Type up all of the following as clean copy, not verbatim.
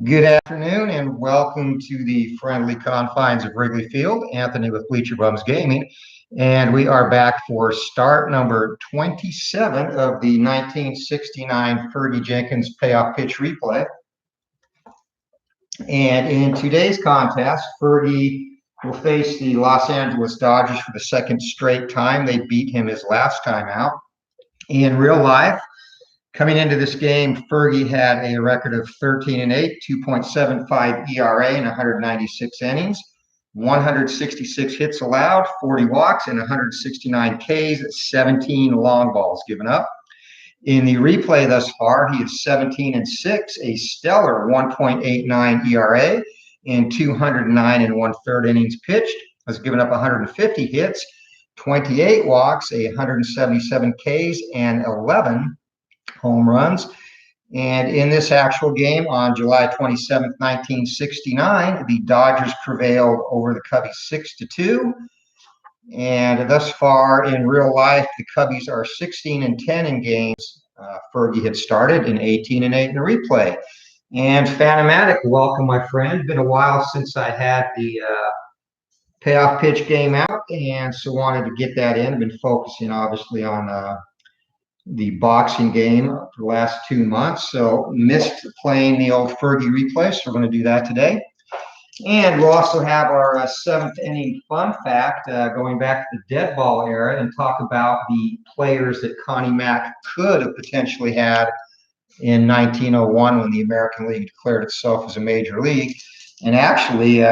Good afternoon and welcome to the friendly confines of Wrigley Field. Anthony with Bleacher Bums Gaming. And we are back for start number 27 of the 1969 Fergie Jenkins payoff pitch replay. And in today's contest, Fergie will face the Los Angeles Dodgers for the second straight time. They beat him his last time out. In real life, coming into this game, Fergie had a record of 13-8, 2.75 ERA in 196 innings, 166 hits allowed, 40 walks, and 169 Ks, 17 long balls given up. In the replay thus far, he is 17-6, a stellar 1.89 ERA in 209 and 1/3 innings pitched, has given up 150 hits, 28 walks, 177 Ks, and 11 home runs. And in this actual game on July 27th, 1969, the Dodgers prevailed over the Cubbies 6-2. And thus far in real life, the Cubbies are 16-10 in games Fergie had started and 18-8 in the replay. And Phantomatic, welcome, my friend. Been a while since I had the payoff pitch game out, and so wanted to get that in. I've been focusing obviously on the boxing game for the last 2 months, so missed playing the old Fergie replay, so we're going to do that today. And we'll also have our seventh inning fun fact going back to the dead ball era and talk about the players that Connie Mack could have potentially had in 1901 when the American League declared itself as a major league. And actually,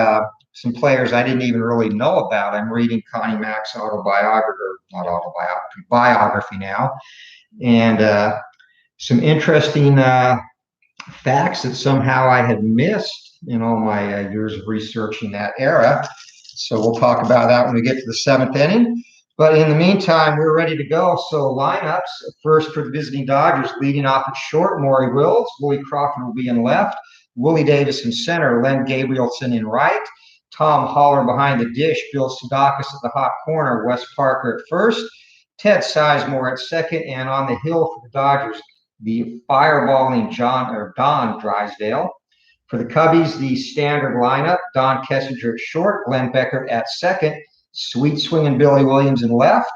some players I didn't even really know about. I'm reading Connie Mack's biography now. And some interesting facts that somehow I had missed in all my years of researching that era. So we'll talk about that when we get to the seventh inning. But in the meantime, we're ready to go. So lineups, first for the visiting Dodgers, leading off at short, Maury Wills. Willie Crawford will be in left. Willie Davis in center. Len Gabrielson in right. Tom Holler behind the dish. Bill Sudakis at the hot corner. Wes Parker at first. Ted Sizemore at second. And on the hill for the Dodgers, the fireballing Don Drysdale. For the Cubbies, the standard lineup, Don Kessinger at short, Glenn Becker at second, sweet swinging Billy Williams in left,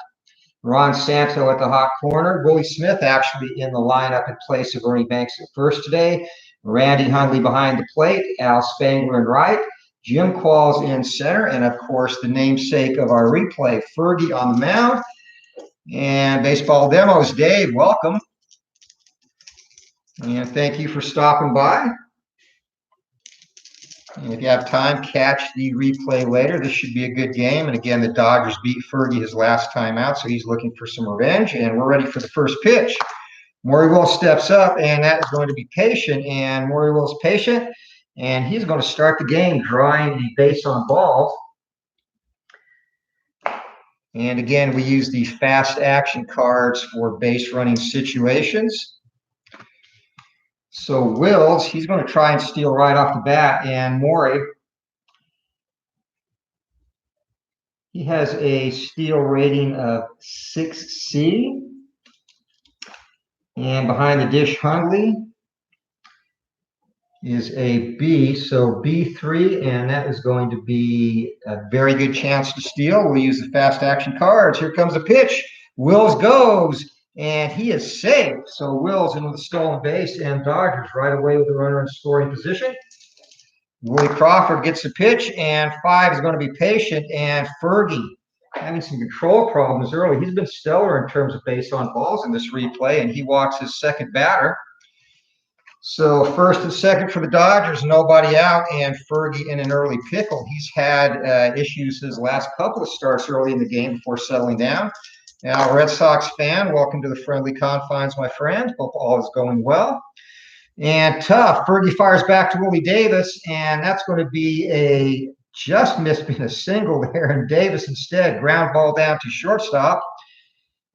Ron Santo at the hot corner, Willie Smith actually in the lineup in place of Ernie Banks at first today, Randy Hundley behind the plate, Al Spangler in right, Jim Qualls in center, and of course the namesake of our replay, Fergie on the mound. And Baseball Demos, Dave, welcome. And thank you for stopping by. And if you have time, catch the replay later. This should be a good game. And again, the Dodgers beat Fergie his last time out, so he's looking for some revenge. And we're ready for the first pitch. Maury Wills steps up, and that is going to be patient. And Maury Wills patient, and he's going to start the game drawing the base on balls. And again, we use the fast action cards for base running situations. So Wills, he's going to try and steal right off the bat, and Maury, he has a steal rating of 6C. And behind the dish, Hundley is a B, so B3, and that is going to be a very good chance to steal. We'll use the fast action cards. Here comes the pitch. Wills goes. And he is safe. So Wills in with a stolen base, and Dodgers right away with the runner in scoring position. Willie Crawford gets the pitch, and 5 is going to be patient. And Fergie having some control problems early. He's been stellar in terms of base on balls in this replay, and he walks his second batter. So first and second for the Dodgers, nobody out, and Fergie in an early pickle. He's had issues his last couple of starts early in the game before settling down. Now, Red Sox fan, welcome to the friendly confines, my friend. Hope all is going well. And tough, Fergie fires back to Willie Davis, and that's going to be a just missed being a single there. And Davis instead, ground ball down to shortstop.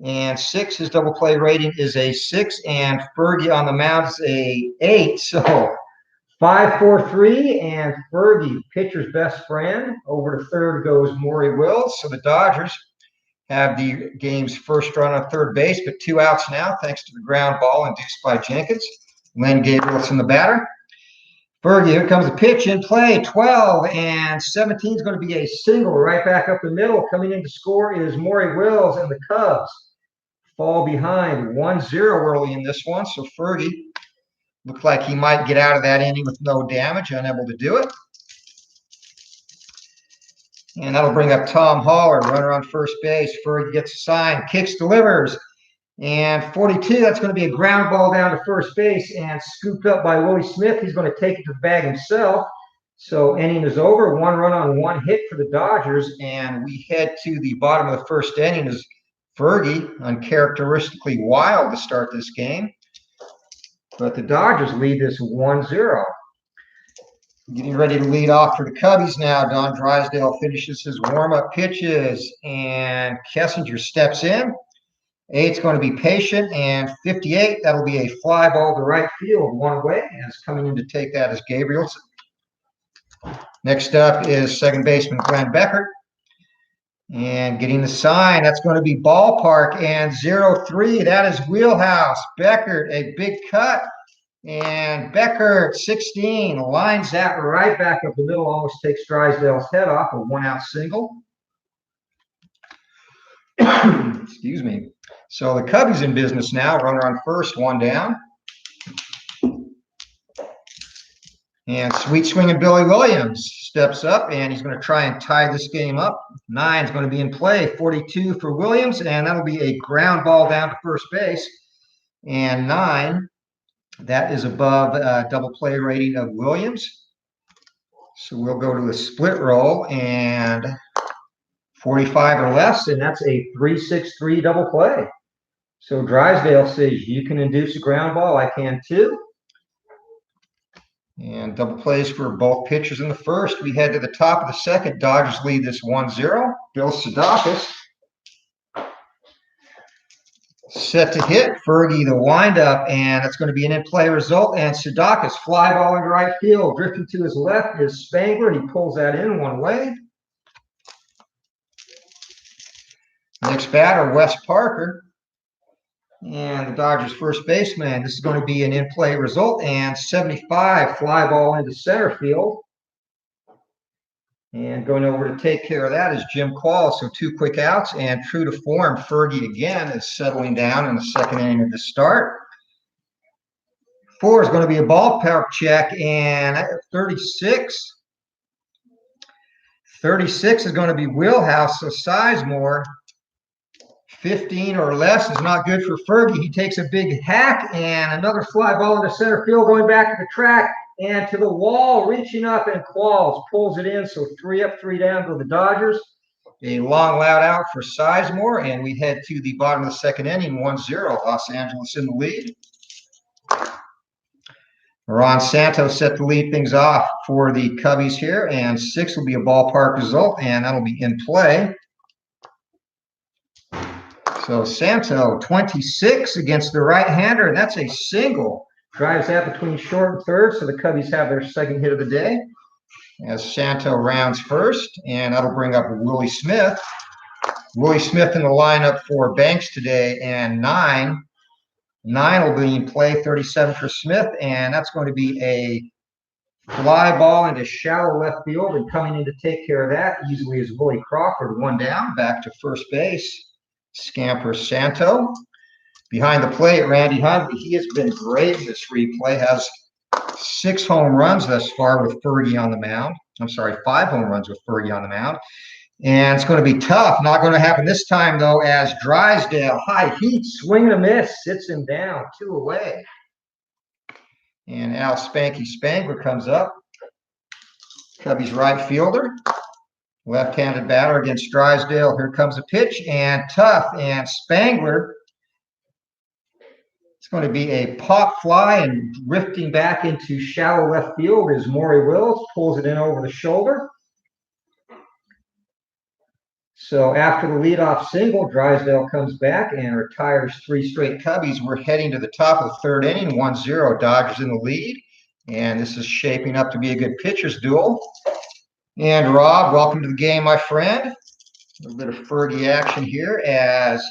And 6, his double play rating is a 6, and Fergie on the mound is a 8. So 5-4-3, and Fergie, pitcher's best friend. Over to third goes Maury Wills. So the Dodgers have the game's first run on third base, but 2 outs now thanks to the ground ball induced by Jenkins. Len Gabrielson the batter. Fergie, here comes a pitch in play. 12 and 17 is going to be a single right back up the middle. Coming in to score is Maury Wills, and the Cubs fall behind 1-0 early in this one. So Fergie looked like he might get out of that inning with no damage, unable to do it. And that'll bring up Tom Haller, runner on first base. Fergie gets a sign, kicks, delivers. And 42, that's going to be a ground ball down to first base and scooped up by Willie Smith. He's going to take it to the bag himself. So inning is over. 1 run on 1 hit for the Dodgers. And we head to the bottom of the first inning as Fergie, uncharacteristically wild to start this game. But the Dodgers lead this 1-0. Getting ready to lead off for the Cubbies now. Don Drysdale finishes his warm-up pitches, and Kessinger steps in. 8's going to be patient, and 58, that'll be a fly ball to right field, one away, and coming in to take that is Gabrielson. Next up is second baseman Glenn Beckert. And getting the sign, that's going to be ballpark, and 0-3, that is wheelhouse. Beckert, a big cut. And Beckert, 16, lines that right back up the middle, almost takes Drysdale's head off, a 1-out single. Excuse me. So the Cubbies in business now, runner on first, 1 down. And sweet swinging Billy Williams steps up, and he's going to try and tie this game up. 9 is going to be in play, 42 for Williams, and that'll be a ground ball down to first base. And 9, that is above double play rating of Williams. So we'll go to a split roll, and 45 or less, and that's a 3-6-3 double play. So Drysdale says, you can induce a ground ball, I can too. And double plays for both pitchers in the first. We head to the top of the second. Dodgers lead this 1-0. Bill Sadakis set to hit. Fergie the windup, and it's going to be an in-play result. And Sadakis fly ball into right field. Drifting to his left is Spangler. He pulls that in one way. Next batter, Wes Parker. And the Dodgers first baseman. This is going to be an in-play result, and 75 fly ball into center field. And going over to take care of that is Jim Quall. So 2 quick outs, and true to form, Fergie again is settling down in the second inning of the start. 4 is going to be a ballpark check, and 36. 36 is going to be wheelhouse, so Sizemore. 15 or less is not good for Fergie. He takes a big hack, and another fly ball into center field, going back to the track and to the wall, reaching up, and Qualls pulls it in. So 3 up, 3 down for the Dodgers. A long loud out for Sizemore, and we head to the bottom of the second inning, 1-0. Los Angeles in the lead. Ron Santos set to lead things off for the Cubbies here, and 6 will be a ballpark result, and that'll be in play. So Santo, 26 against the right-hander, and that's a single. Drives that between short and third, so the Cubbies have their second hit of the day. As Santo rounds first, and that'll bring up Willie Smith. Willie Smith in the lineup for Banks today, and 9. 9 will be in play, 37 for Smith, and that's going to be a fly ball into shallow left field, and coming in to take care of that easily is Willie Crawford. 1 down, back to first base. Scamper Santo. Behind the plate, Randy Hunt. He has been great in this replay. Has 6 home runs thus far with Fergie on the mound. I'm sorry, 5 home runs with Fergie on the mound. And it's going to be tough. Not going to happen this time, though, as Drysdale, high heat, swing and a miss, sits him down, 2 away. And Al Spanky Spangler comes up. Cubbies right fielder. Left-handed batter against Drysdale. Here comes a pitch, and tough. And Spangler, it's going to be a pop fly, and drifting back into shallow left field is Maury Wills. Pulls it in over the shoulder. So after the leadoff single, Drysdale comes back and retires 3 straight Cubbies. We're heading to the top of the third inning, 1-0. Dodgers in the lead. And this is shaping up to be a good pitcher's duel. And Rob, welcome to the game, my friend. A little bit of Fergie action here as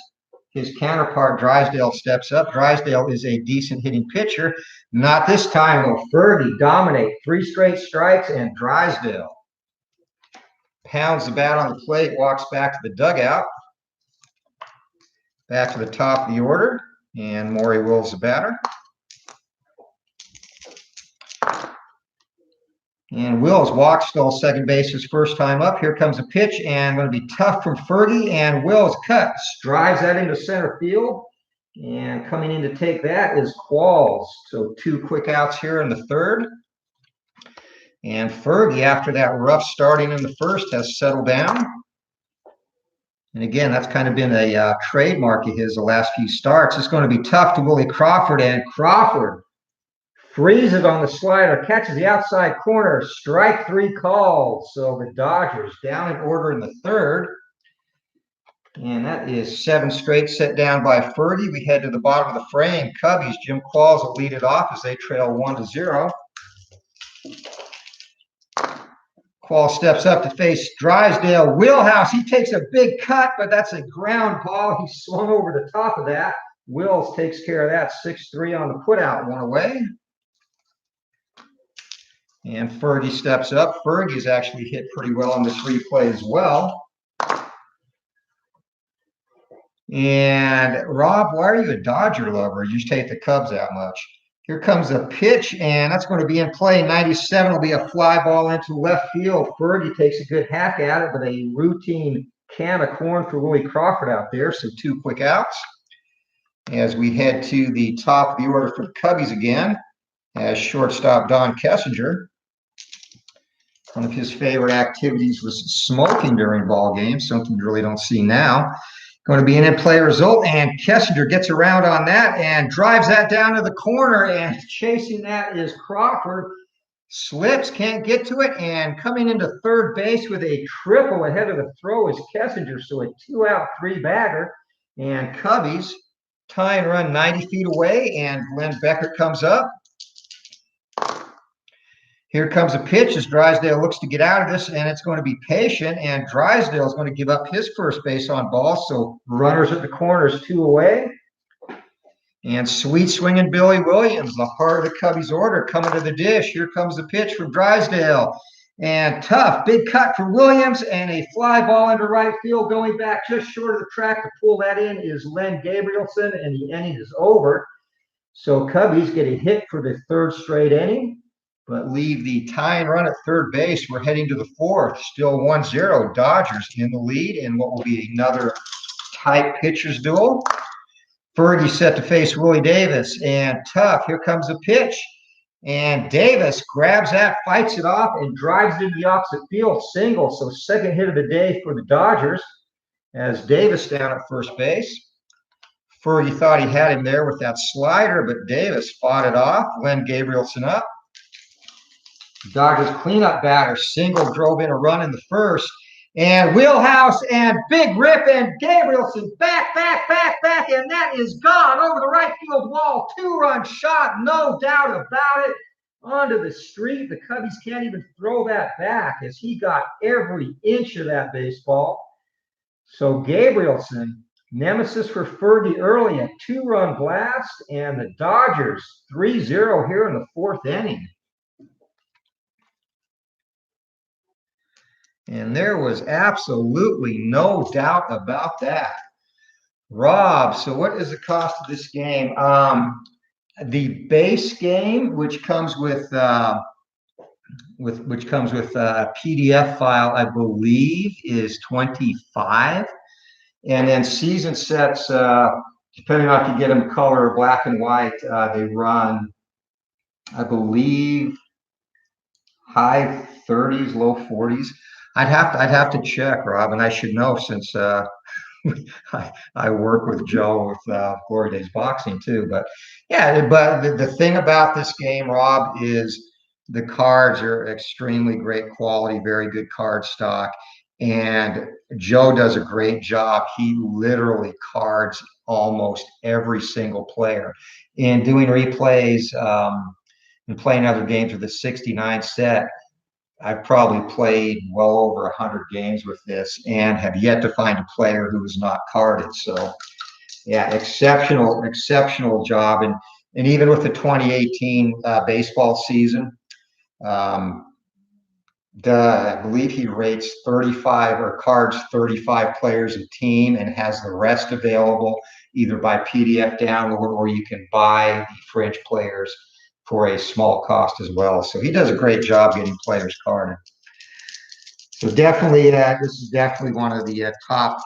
his counterpart, Drysdale, steps up. Drysdale is a decent hitting pitcher. Not this time, though. Fergie dominate. 3 straight strikes, and Drysdale pounds the bat on the plate, walks back to the dugout. Back to the top of the order, and Maury Wills the batter. And Wills walks, stole second base his first time up. Here comes a pitch, and going to be tough from Fergie, and Wills cuts, drives that into center field. And coming in to take that is Qualls. So 2 quick outs here in the third. And Fergie, after that rough starting in the first, has settled down. And again, that's kind of been a trademark of his the last few starts. It's going to be tough to Willie Crawford, and Crawford freezes on the slider, catches the outside corner, strike 3 called. So the Dodgers down in order in the third. And that is 7 straight set down by Fergie. We head to the bottom of the frame. Cubbies, Jim Qualls will lead it off as they trail 1-0. Qualls steps up to face Drysdale. Wheelhouse, he takes a big cut, but that's a ground ball. He swung over the top of that. Wills takes care of that. 6-3 on the putout, 1 away. And Fergie steps up. Fergie's actually hit pretty well on this replay as well. And Rob, why are you a Dodger lover? You just hate the Cubs that much. Here comes a pitch, and that's going to be in play. 97 will be a fly ball into left field. Fergie takes a good hack at it, but a routine can of corn for Willie Crawford out there. So 2 quick outs. As we head to the top of the order for the Cubbies again, as shortstop Don Kessinger. One of his favorite activities was smoking during ball games, something you really don't see now. Going to be an in-play result, and Kessinger gets around on that and drives that down to the corner, and chasing that is Crawford. Slips, can't get to it, and coming into third base with a triple ahead of the throw is Kessinger, so a 2-out, 3-bagger. And Cubbies tie and run 90 feet away, and Glenn Beckert comes up. Here comes a pitch as Drysdale looks to get out of this, and it's going to be patient, and Drysdale is going to give up his first base on ball, so runners at the corners, 2 away. And sweet swinging Billy Williams, the heart of the Cubbies order, coming to the dish. Here comes the pitch from Drysdale, and tough, big cut from Williams, and a fly ball into right field, going back just short of the track to pull that in is Len Gabrielson, and the inning is over. So Cubbies get a hit for the 3rd straight inning, but leave the tie and run at third base. We're heading to the 4th, still 1-0. Dodgers in the lead in what will be another tight pitchers duel. Fergie set to face Willie Davis, and tough. Here comes a pitch, and Davis grabs that, fights it off, and drives it into the opposite field, single. So 2nd hit of the day for the Dodgers as Davis down at first base. Fergie thought he had him there with that slider, but Davis fought it off. Len Gabrielson up. Dodgers cleanup batter, single, drove in a run in the first, and Wheelhouse and big rip, and Gabrielson back, and that is gone over the right field wall. 2-run shot, no doubt about it, onto the street. The Cubbies can't even throw that back as he got every inch of that baseball. So Gabrielson, nemesis for Fergie early, a 2-run blast, and the Dodgers 3-0 here in the 4th inning. And there was absolutely no doubt about that. Rob, so what is the cost of this game? The base game, which comes with a PDF file, I believe, is $25, and then season sets, depending on if you get them color, black and white, they run, I believe, high 30s, low 40s. I'd have to check, Rob, and I should know since I work with Joe with Glory Days Boxing too. But yeah, but the thing about this game, Rob, is the cards are extremely great quality, very good card stock, and Joe does a great job. He literally cards almost every single player. In doing replays and playing other games with the 69 set, I've probably played well over 100 games with this and have yet to find a player who is not carded. So Yeah, exceptional job. And even with the 2018 baseball season, um, I believe he rates 35 or cards 35 players a team and has the rest available either by PDF download or you can buy the fringe players for a small cost as well. So he does a great job getting players carded. So definitely, this is definitely one of the top,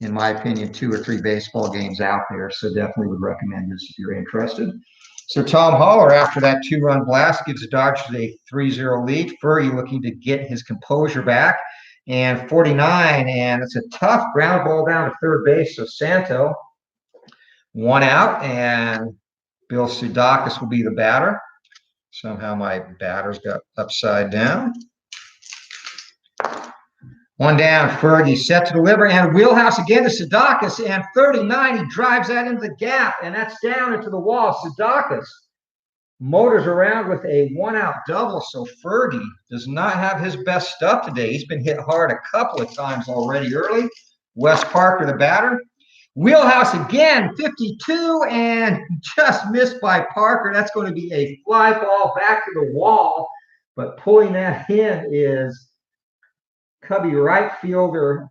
in my opinion, 2 or 3 baseball games out there. So definitely would recommend this if you're interested. So Tom Haller, after that 2-run blast, gives the Dodgers a 3-0 lead. Fergie looking to get his composure back. And 49, and it's a tough ground ball down to third base. So Santo, 1 out, and Bill Sudakis will be the batter. Somehow my batters got upside down. 1 down, Fergie set to deliver, and wheelhouse again to Sudakis, and 39, he drives that into the gap, and that's down into the wall. Sudakis motors around with a 1-out double, so Fergie does not have his best stuff today. He's been hit hard a couple of times already early. Wes Parker, the batter. Wheelhouse again, 52, and just missed by Parker. That's going to be a fly ball back to the wall, but pulling that in is Cubby right fielder.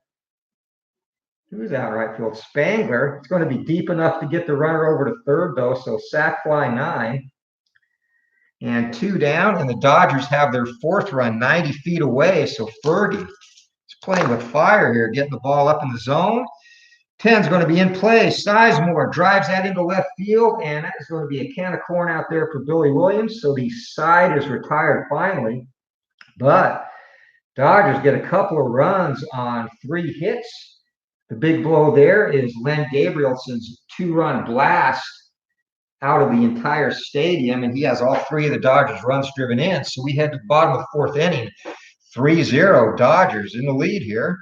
Who's out right field? Spangler. It's going to be deep enough to get the runner over to third, though, so sac fly 9. And 2 down, and the Dodgers have their 4th run 90 feet away, so Fergie is playing with fire here, getting the ball up in the zone. 10's going to be in play. Sizemore drives that into left field, and that is going to be a can of corn out there for Billy Williams, so the side is retired finally. But Dodgers get a couple of runs on 3 hits. The big blow there is Len Gabrielson's 2-run blast out of the entire stadium, and he has all 3 of the Dodgers runs driven in. So we head to the bottom of the 4th inning. 3-0 Dodgers in the lead here.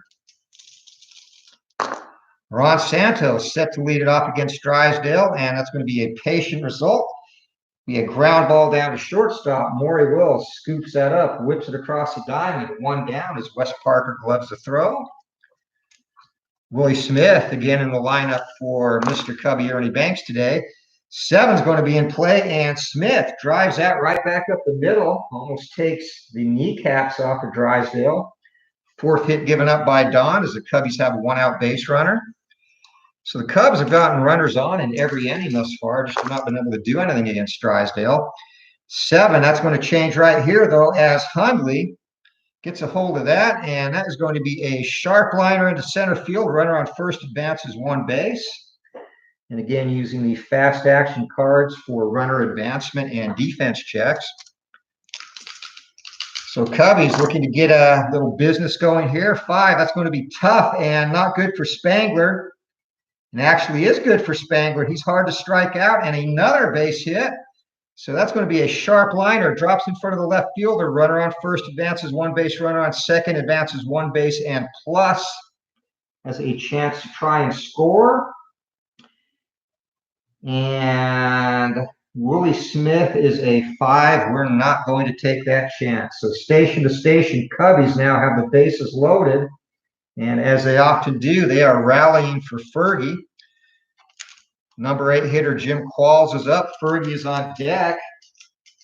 Ron Santos set to lead it off against Drysdale, and that's going to be a patient result. Be a ground ball down to shortstop. Maury Wills scoops that up, whips it across the diamond. 1 down as Wes Parker gloves the throw. Willie Smith again in the lineup for Mr. Cubby Ernie Banks today. 7's going to be in play, and Smith drives that right back up the middle. Almost takes the kneecaps off of Drysdale. 4th hit given up by Don as the Cubbies have a 1-out base runner. So the Cubs have gotten runners on in every inning thus far, just have not been able to do anything against Drysdale. 7, that's going to change right here, though, as Hundley gets a hold of that, and that is going to be a sharp liner into center field. Runner on first advances 1 base. And again, using the fast action cards for runner advancement and defense checks. So Cubbies looking to get a little business going here. 5, that's going to be tough and not good for Spangler. And actually is good for Spangler. He's hard to strike out, and another base hit. So that's going to be a sharp liner. Drops in front of the left fielder. Runner on first advances 1 base. Runner on second advances 1 base, and plus has a chance to try and score. And Willie Smith is a 5. We're not going to take that chance. So station to station, Cubbies now have the bases loaded. And as they often do, they are rallying for Fergie. Number 8 hitter Jim Qualls is up. Fergie is on deck.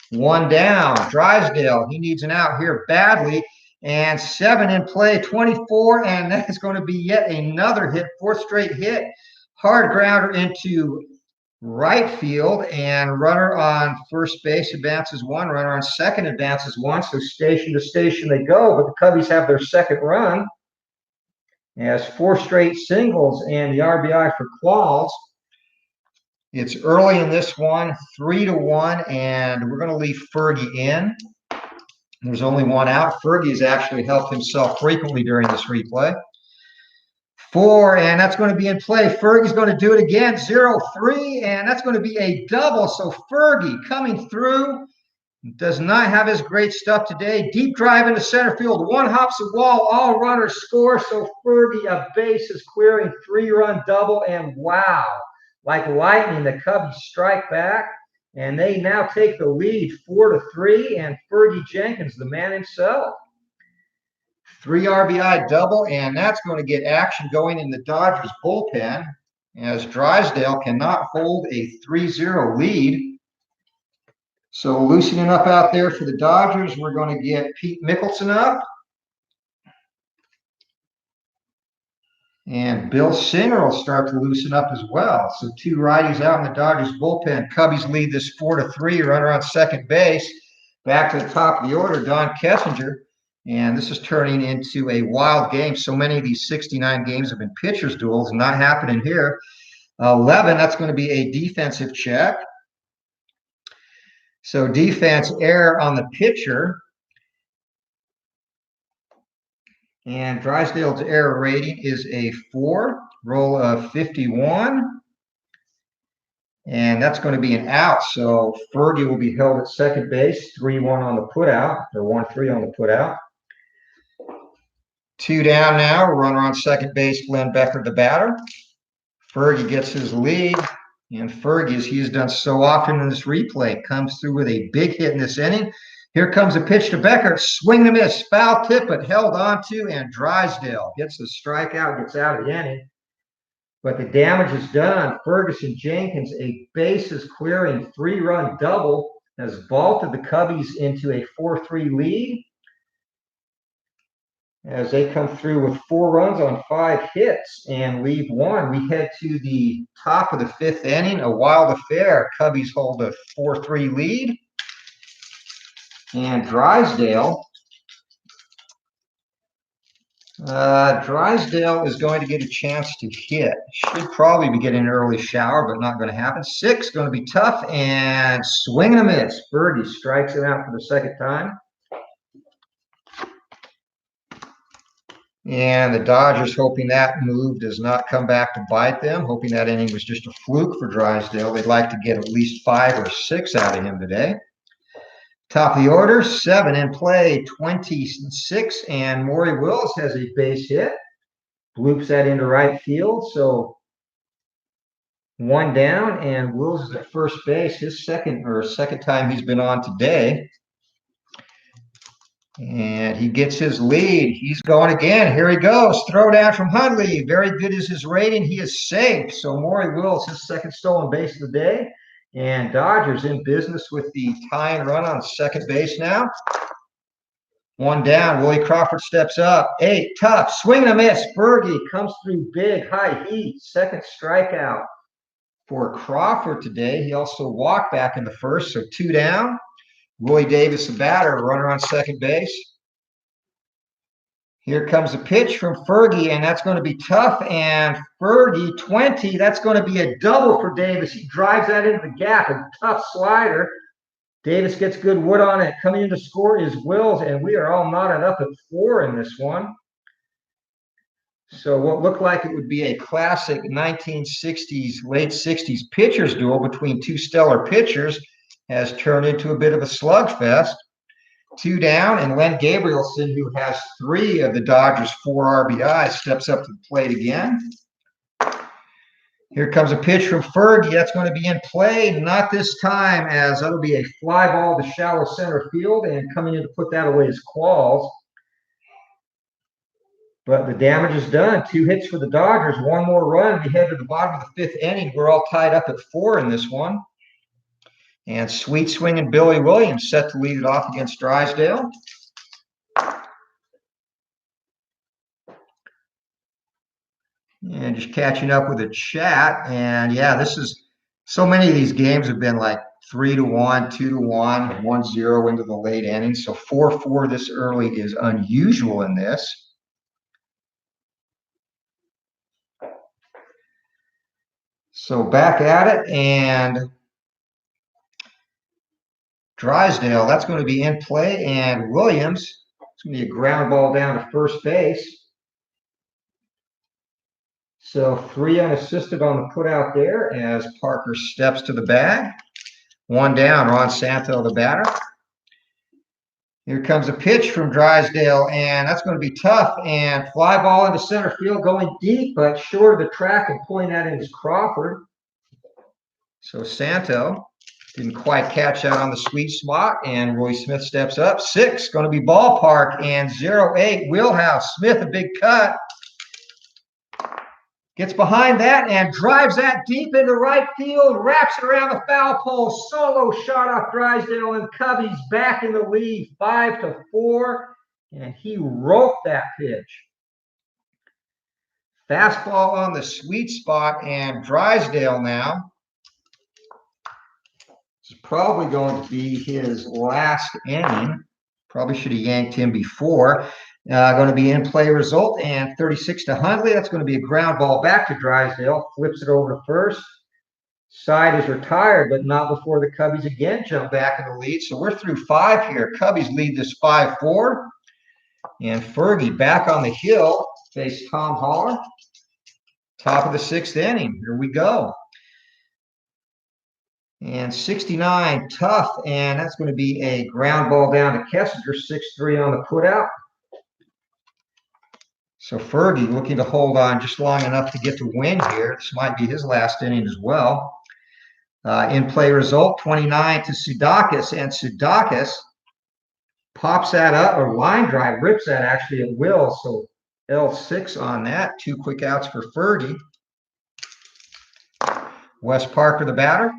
1 down. Drysdale, he needs an out here badly. And 7 in play, 24. And that is going to be yet another hit, 4th straight hit. Hard grounder into right field, and runner on first base advances 1. Runner on second advances 1. So station to station they go. But the Cubbies have their 2nd run. As 4 straight singles and the RBI for Qualls. It's early in this one, 3-1, and we're going to leave Fergie in. There's only 1 out. Fergie has actually helped himself frequently during this replay. 4, and that's going to be in play. Fergie's going to do it again, 0-3, and that's going to be a double. So Fergie coming through. Does not have his great stuff today. Deep drive into center field. 1 hops the wall. All runners score. So Fergie, a base is clearing, 3-run double. And wow, like lightning, the Cubs strike back. And they now take the lead 4-3. And Fergie Jenkins, the man himself. 3 RBI double. And that's going to get action going in the Dodgers bullpen. as Drysdale cannot hold a 3-0 lead. So loosening up out there for the Dodgers, we're going to get Pete Mickelson up. And Bill Singer will start to loosen up as well. So 2 righties out in the Dodgers bullpen. Cubbies lead this 4-3. Runner on second base. Back to the top of the order, Don Kessinger. And this is turning into a wild game. So many of these 69 games have been pitchers' duels. Not happening here. 11, that's going to be a defensive check. So defense error on the pitcher. And Drysdale's error rating is a 4, roll of 51. And that's going to be an out. So Fergie will be held at second base, 3-1 on the putout, or 1-3 on the putout. 2 down now, runner on second base, Glenn Becker, the batter. Fergie gets his lead. And Fergie, as he has done so often in this replay, comes through with a big hit in this inning. Here comes a pitch to Becker. Swing and miss. Foul tip, but held onto, and Drysdale gets the strikeout, gets out of the inning. But the damage is done. Fergie Jenkins, a bases-clearing 3-run double, has vaulted the Cubbies into a 4-3 lead as they come through with 4 runs on 5 hits and leave 1. We head to the top of the 5th inning, a wild affair. Cubbies hold a 4-3 lead. And Drysdale is going to get a chance to hit. Should probably be getting an early shower, but not going to happen. 6, going to be tough, and swing and a miss. Fergie strikes him out for the second time. And the Dodgers, hoping that move does not come back to bite them, hoping that inning was just a fluke for Drysdale. They'd like to get at least 5 or 6 out of him today. Top of the order, 7 in play, 26, and Maury Wills has a base hit. Bloops that into right field, so 1 down, and Wills is at first base, his second time he's been on today. And he gets his lead. He's going again. Here he goes. Throw down from Hundley. Very good is his rating. He is safe. So Maury Wills, his second stolen base of the day. And Dodgers in business with the tying run on second base now. 1 down. Willie Crawford steps up. 8, tough. Swing and a miss. Fergie comes through big, high heat. Second strikeout for Crawford today. He also walked back in the first, so 2 down. Roy Davis, the batter, runner on second base. Here comes a pitch from Fergie, and that's going to be tough. And Fergie, 20, that's going to be a double for Davis. He drives that into the gap, a tough slider. Davis gets good wood on it. Coming in to score is Wills, and we are all knotted up at 4 in this one. So what looked like it would be a classic 1960s, late 60s pitchers duel between 2 stellar pitchers has turned into a bit of a slugfest. 2 down, and Len Gabrielson, who has 3 of the Dodgers' 4 RBIs, steps up to the plate again. Here comes a pitch from Fergie. That's going to be in play. Not this time, as that'll be a fly ball to shallow center field, and coming in to put that away is Qualls. But the damage is done. 2 hits for the Dodgers, 1 more run. We head to the bottom of the 5th inning. We're all tied up at 4 in this one. And sweet swinging Billy Williams set to lead it off against Drysdale. And just catching up with the chat. And yeah, this is so many of these games have been like 3-1, 2-1, 1-0 into the late innings. So 4-4 this early is unusual in this. So back at it, and Drysdale, that's going to be in play, and Williams, it's going to be a ground ball down to first base. So 3 unassisted on the putout there as Parker steps to the bag. 1 down, Ron Santo, the batter. Here comes a pitch from Drysdale, and that's going to be tough, and fly ball into center field, going deep, but short of the track, and pulling that in is Crawford. So Santo didn't quite catch that on the sweet spot, and Roy Smith steps up. 6, going to be ballpark, and 0-8, Wheelhouse. Smith, a big cut. Gets behind that and drives that deep into right field, wraps it around the foul pole, solo shot off Drysdale, and Cubbies back in the lead, 5-4, and he roped that pitch. Fastball on the sweet spot, and Drysdale now. This is probably going to be his last inning. Probably should have yanked him before. Going to be in play result, and 36 to Hundley. That's going to be a ground ball back to Drysdale. Flips it over to first. Side is retired, but not before the Cubbies again jump back in the lead. So we're through 5 here. Cubbies lead this 5-4. And Fergie back on the hill. Face Tom Haller. Top of the 6th inning. Here we go. And 69, tough, and that's going to be a ground ball down to Kessinger, 6-3 on the putout. So Fergie looking to hold on just long enough to get to win here. This might be his last inning as well. In play result, 29 to Sudakis, and Sudakis pops that up, or line drive, rips that actually at will. So L6 on that. 2 quick outs for Fergie. Wes Parker, the batter.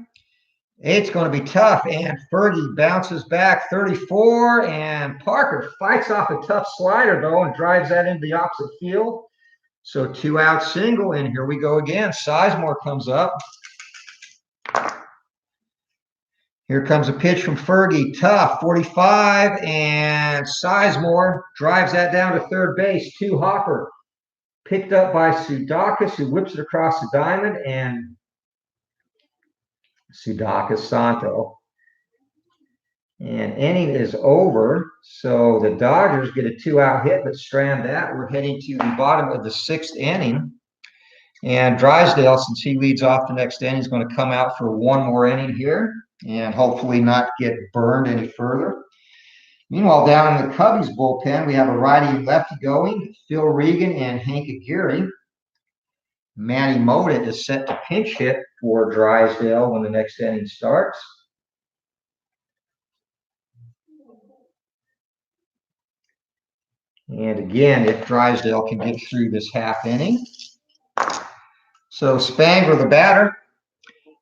It's going to be tough, and Fergie bounces back 34, and Parker fights off a tough slider, though, and drives that into the opposite field. So 2-out single, and here we go again. Sizemore comes up. Here comes a pitch from Fergie, tough, 45, and Sizemore drives that down to third base, 2 hopper. Picked up by Sudakis, who whips it across the diamond, and Sudakis Santo. And inning is over. So the Dodgers get a 2-out hit, but strand that. We're heading to the bottom of the 6th inning. And Drysdale, since he leads off the next inning, is going to come out for 1 more inning here and hopefully not get burned any further. Meanwhile, down in the Cubbies bullpen, we have a righty and lefty going, Phil Regan and Hank Aguirre. Manny Mota is set to pinch hit for Drysdale when the next inning starts. And again, if Drysdale can get through this half inning. So Spangler, the batter,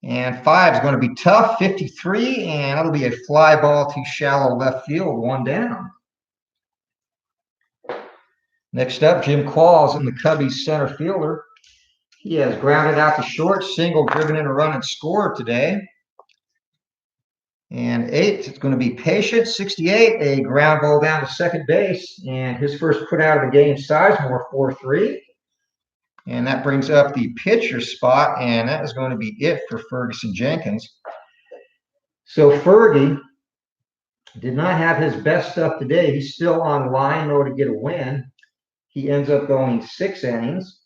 and 5 is going to be tough, 53, and that'll be a fly ball to shallow left field, 1 down. Next up, Jim Qualls in the Cubbies center fielder. He has grounded out to short, single, driven in a run, and scored today. And 8, it's going to be patient, 68, a ground ball down to second base. And his first put out of the game, Sizemore, 4-3. And that brings up the pitcher spot, and that is going to be it for Fergie Jenkins. So Fergie did not have his best stuff today. He's still on line, though, to get a win. He ends up going 6 innings.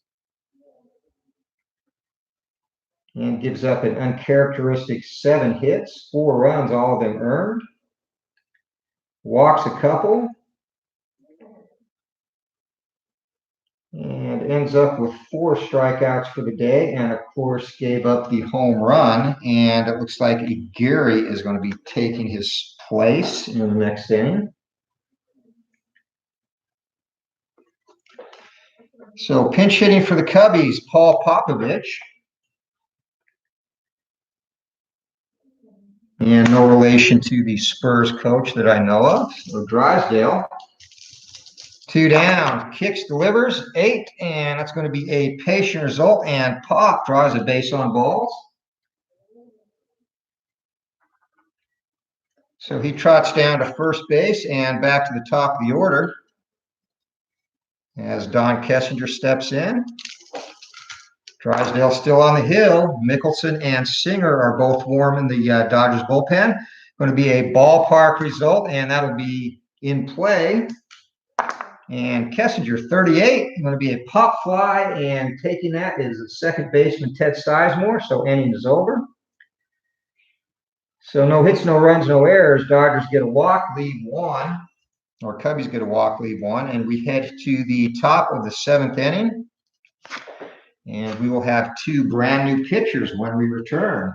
And gives up an uncharacteristic 7 hits, 4 runs, all of them earned. Walks a couple. And ends up with 4 strikeouts for the day, and of course gave up the home run. And it looks like Aguirre is going to be taking his place in the next inning. So pinch hitting for the Cubbies, Paul Popovich. And no relation to the Spurs coach that I know of, or Drysdale. 2 down, kicks, delivers, 8, and that's going to be a patient result, and Pop draws a base on balls. So he trots down to first base and back to the top of the order as Don Kessinger steps in. Drysdale still on the hill. Mickelson and Singer are both warm in the Dodgers bullpen. Going to be a ballpark result, and that'll be in play. And Kessinger, 38, going to be a pop fly, and taking that is the second baseman, Ted Sizemore. So inning is over. So no hits, no runs, no errors. Dodgers get a walk, lead 1. Or Cubbies get a walk, lead 1. And we head to the top of the 7th inning. And we will have 2 brand new pitchers when we return.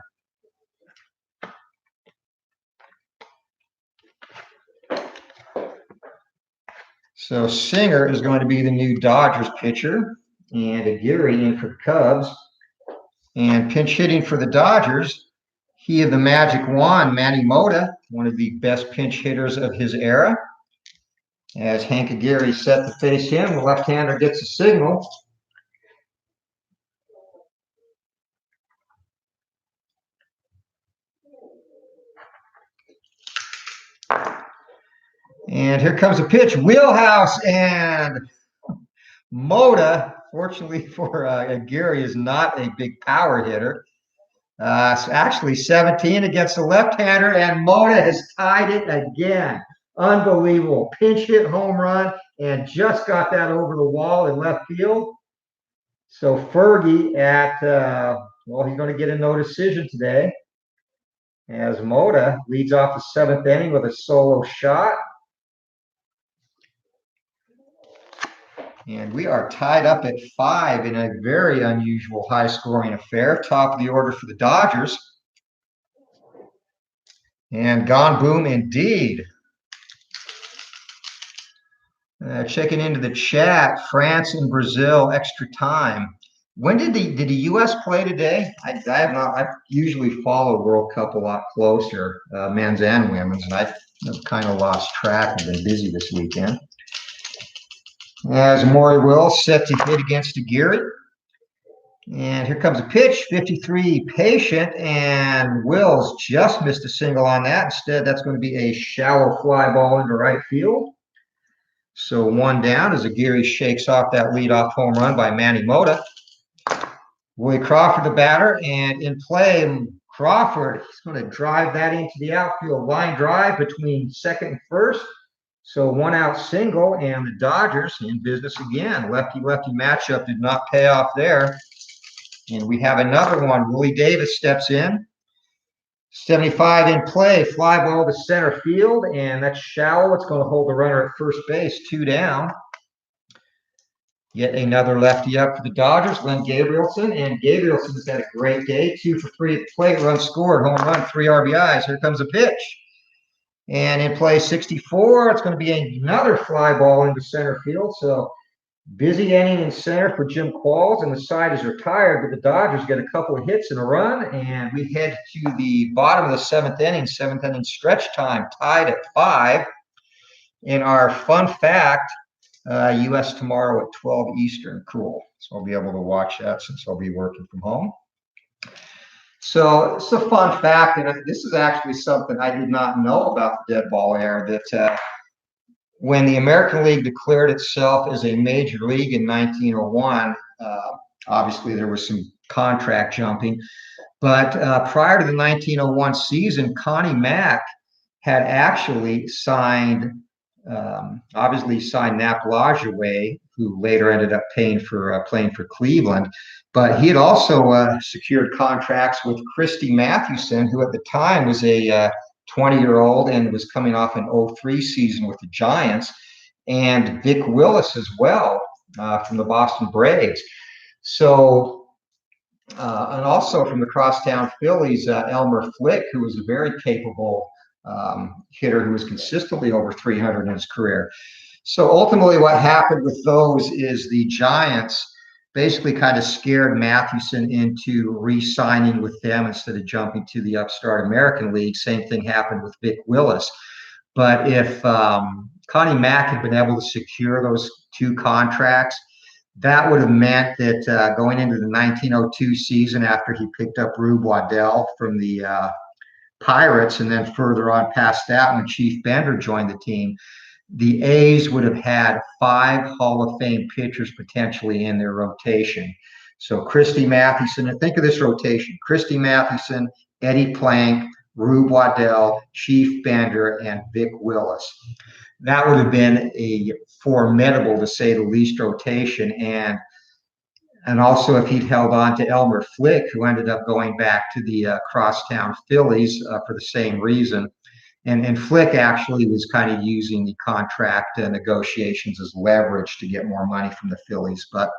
So Singer is going to be the new Dodgers pitcher. and Aguirre in for the Cubs. And pinch hitting for the Dodgers, he of the magic wand, Manny Mota, one of the best pinch hitters of his era. As Hank Aguirre set to face him, the left-hander gets a signal. And here comes a pitch, wheelhouse, and Mota, fortunately for Aguirre, is not a big power hitter. So actually 17 against the left-hander, and Mota has tied it again. Unbelievable. Pinch hit home run, and just got that over the wall in left field. So Fergie well, he's going to get a no decision today, as Mota leads off the seventh inning with a solo shot. And we are tied up at 5 in a very unusual high-scoring affair. Top of the order for the Dodgers. And gone boom indeed. Checking into the chat, France and Brazil, extra time. When did the U.S. play today? I have not. I usually follow World Cup a lot closer, men's and women's, and I've kind of lost track. I've been busy this weekend. As Maury Wills set to hit against Aguirre. And here comes a pitch, 53 patient, and Wills just missed a single on that. Instead, that's going to be a shallow fly ball into right field. So one down as Aguirre shakes off that leadoff home run by Manny Mota. Willie Crawford, the batter, and in play, Crawford is going to drive that into the outfield. Line drive between second and first. So one out single, and the Dodgers in business again. Lefty-lefty matchup did not pay off there. And we have another one. Willie Davis steps in. 75 in play, fly ball to center field, and that's shallow. It's going to hold the runner at first base, 2 down. Yet another lefty up for the Dodgers, Len Gabrielson, and Gabrielson has had a great day. 2 for 3 at the plate, run scored, home run, 3 RBIs. Here comes a pitch. And in play 64, it's going to be another fly ball into center field. So busy inning in center for Jim Qualls, and the side is retired, but the Dodgers get a couple of hits and a run, and we head to the bottom of the seventh inning stretch time, tied at 5. In our fun fact, U.S. tomorrow at 12 Eastern. Cool. So I'll be able to watch that since I'll be working from home. So it's a fun fact, and this is actually something I did not know about the dead ball era, that when the American League declared itself as a major league in 1901, obviously there was some contract jumping, but prior to the 1901 season, Connie Mack had actually signed Nap Lajoie, who later ended up playing for Cleveland. But he had also secured contracts with Christy Mathewson, who at the time was a 20-year-old and was coming off an 03 season with the Giants, and Vic Willis as well from the Boston Braves. So, and also from the crosstown Phillies, Elmer Flick, who was a very capable hitter who was consistently over 300 in his career. So ultimately what happened with those is the Giants basically kind of scared Mathewson into re-signing with them instead of jumping to the upstart American League. Same thing happened with Vic Willis. But if Connie Mack had been able to secure those 2 contracts, that would have meant that going into the 1902 season, after he picked up Rube Waddell from the Pirates, and then further on past that when Chief Bender joined the team, the A's would have had 5 Hall of Fame pitchers potentially in their rotation. So Christy Mathewson, and think of this rotation: Christy Mathewson, Eddie Plank, Rube Waddell, Chief Bender, and Vic Willis. That would have been a formidable, to say the least, rotation. And also if he'd held on to Elmer Flick, who ended up going back to the crosstown Phillies for the same reason. And Flick actually was kind of using the contract negotiations as leverage to get more money from the Phillies. But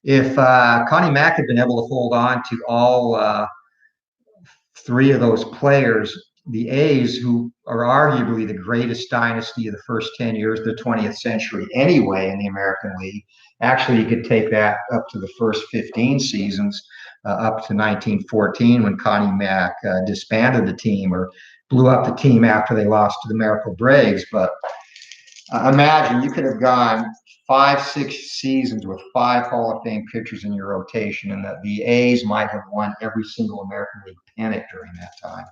if Connie Mack had been able to hold on to all 3 of those players, the A's, who are arguably the greatest dynasty of the first 10 years of the 20th century anyway in the American League. Actually, you could take that up to the first 15 seasons, up to 1914 when Connie Mack disbanded the team or blew up the team after they lost to the Miracle Braves. But imagine you could have gone 5-6 seasons with 5 Hall of Fame pitchers in your rotation, and that the A's might have won every single American League pennant during that time.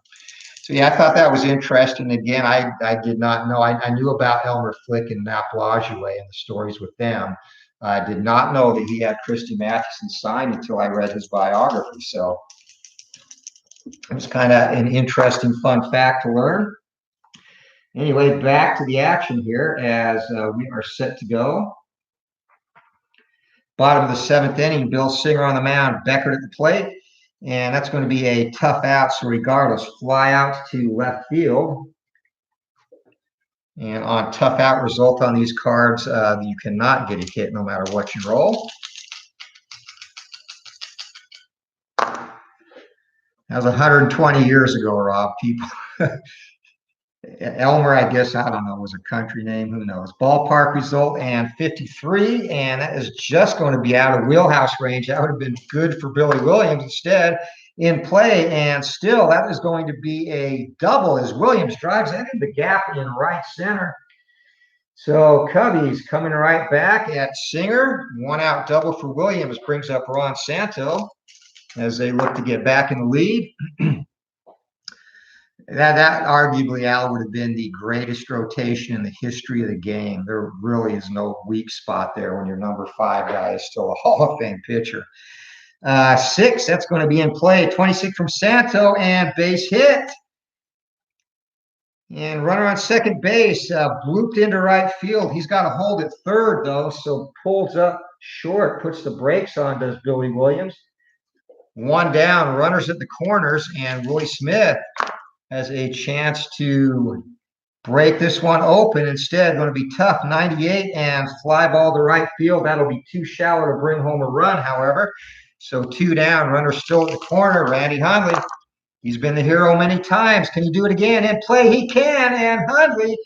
So yeah, I thought that was interesting. Again, I did not know. I knew about Elmer Flick and Nap Lajoie and the stories with them. I did not know that he had Christy Mathewson signed until I read his biography. So it was kind of an interesting, fun fact to learn. Anyway, back to the action here as we are set to go. Bottom of the 7th inning, Bill Singer on the mound, Beckert at the plate. And that's going to be a tough out. So regardless, fly out to left field. And on tough out result on these cards, you cannot get a hit no matter what you roll. That was 120 years ago, Rob. People, Elmer, I guess, I don't know, was a country name. Who knows? Ballpark result and 53. And that is just going to be out of wheelhouse range. That would have been good for Billy Williams. Instead, in play, and still that is going to be a double as Williams drives into the gap in right center. So Cubbies coming right back at Singer. 1 out double for Williams brings up Ron Santo as they look to get back in the lead. That arguably, Al, would have been the greatest rotation in the history of the game. There really is no weak spot there when your number 5 guy is still a Hall of Fame pitcher. 6, that's going to be in play. 26 from Santo and base hit. And runner on second base, blooped into right field. He's got a hold at third, though, so pulls up short, puts the brakes on, does Billy Williams. 1 down, runners at the corners, and Willie Smith has a chance to break this one open. Instead, going to be tough, 98, and fly ball to right field. That'll be too shallow to bring home a run, however. So 2 down, runner still at the corner. Randy Hundley, he's been the hero many times. Can he do it again? In play, he can, and Hundley